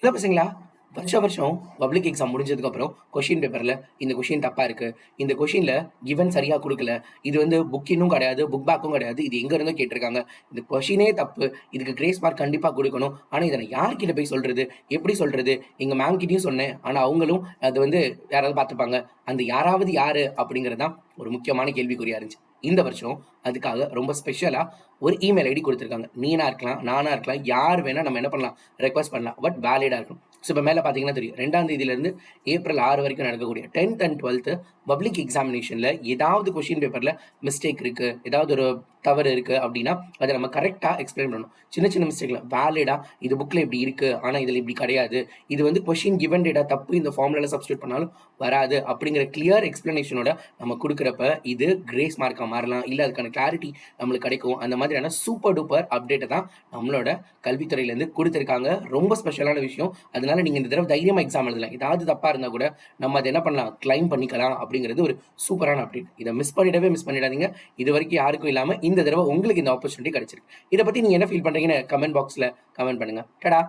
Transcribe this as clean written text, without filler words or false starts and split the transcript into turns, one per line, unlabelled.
இல்ல பசங்களா, வருஷம் பப்ளிக் எக்ஸாம் முடிஞ்சதுக்கப்புறம் கொஷின் பேப்பர்ல இந்த கொஷின் தப்பா இருக்கு. இந்த கொஷின்ல கிவன் சரியா குடுக்கல. இது வந்து புக் இன்னும் கிடையாது, புக் பேக்கும் கிடையாது. இது எங்க இருந்தோ கேட்டிருக்காங்க. இந்த கொஷினே தப்பு. இதுக்கு கிரேஸ் மார்க் கண்டிப்பா குடுக்கணும். ஆனா இத நான் யார்கிட்ட போய் சொல்றது? எப்படி சொல்றது? எங்க மேம் கிட்டயும் சொன்னேன். ஆனா அவங்களும் அது வந்து யாராவது பார்த்துப்பாங்க. அந்த யாராவது யாரு? அப்படிங்கிறது தான் ஒரு முக்கியமான கேள்விக்குறியா இருந்துச்சு. இந்த வருஷம் அதுக்காக ரொம்ப ஸ்பெஷலா ஒரு இமெயில் ஐடி குடுத்துருக்காங்க. நீனா இருக்கலாம், நானா இருக்கலாம், யார் வேணா நம்ம என்ன பண்ணலாம்? ரெக்வெஸ்ட் பண்ணலாம். பட் வேலிடா இருக்கணும். ஸோ இப்போ மேலே பார்த்தீங்கன்னா தெரியும். 2ஆம் தேதியிலிருந்து ஏப்ரல் 6 வரைக்கும் நடக்கக்கூடிய 10th அண்ட் 12th பப்ளிக் எக்ஸாமினேஷன்ல ஏதாவது கொஷின் பேப்பர்ல மிஸ்டேக் இருக்கு, ஏதாவது ஒரு தவறு இருக்கு அப்படின்னா அதை நம்ம கரெக்டா எக்ஸ்பிளைன் பண்ணணும். சின்ன சின்ன மிஸ்டேக்ல வேலிடா இது புக்ல இப்படி இருக்கு, ஆனா இதுல இப்படி கிடையாது. இது வந்து கொஷின் கிவன் டேட்டா தப்பு, இந்த ஃபார்முலால சப்ஸ்டியூட் பண்ணாலும் வராது அப்படிங்கிற கிளியர் எக்ஸ்பிளனேஷனோட நம்ம கொடுக்குறப்ப இது கிரேஸ் மார்க்கா மாறலாம். இல்ல அதுக்கான கிளாரிட்டி நம்மளுக்கு கிடைக்கும். அந்த மாதிரியான சூப்பர் டூப்பர் அப்டேட்டை தான் நம்மளோட கல்வித்துறையிலேருந்து கொடுத்துருக்காங்க. ரொம்ப ஸ்பெஷலான விஷயம். அதனால நீங்க இந்த தடவை தைரியமா எக்ஸாம் எழுதலாம். ஏதாவது தப்பா இருந்தா கூட நம்ம அதை என்ன பண்ணலாம்? கிளைம் பண்ணிக்கலாம் அப்படிங்கிறது ஒரு சூப்பரான அப்டேட். இதை மிஸ் பண்ணிடாதீங்க. இது வரைக்கும் யாருக்கும் இல்லாம இந்த தடவை உங்களுக்கு இந்த ஆப்பர்ச்சுனிட்டி கிடைச்சிருக்கு. இதை பத்தி நீங்க என்ன ஃபீல் பண்றீங்கன்னு கமெண்ட் பாக்ஸ்ல கமெண்ட் பண்ணுங்க. டடா.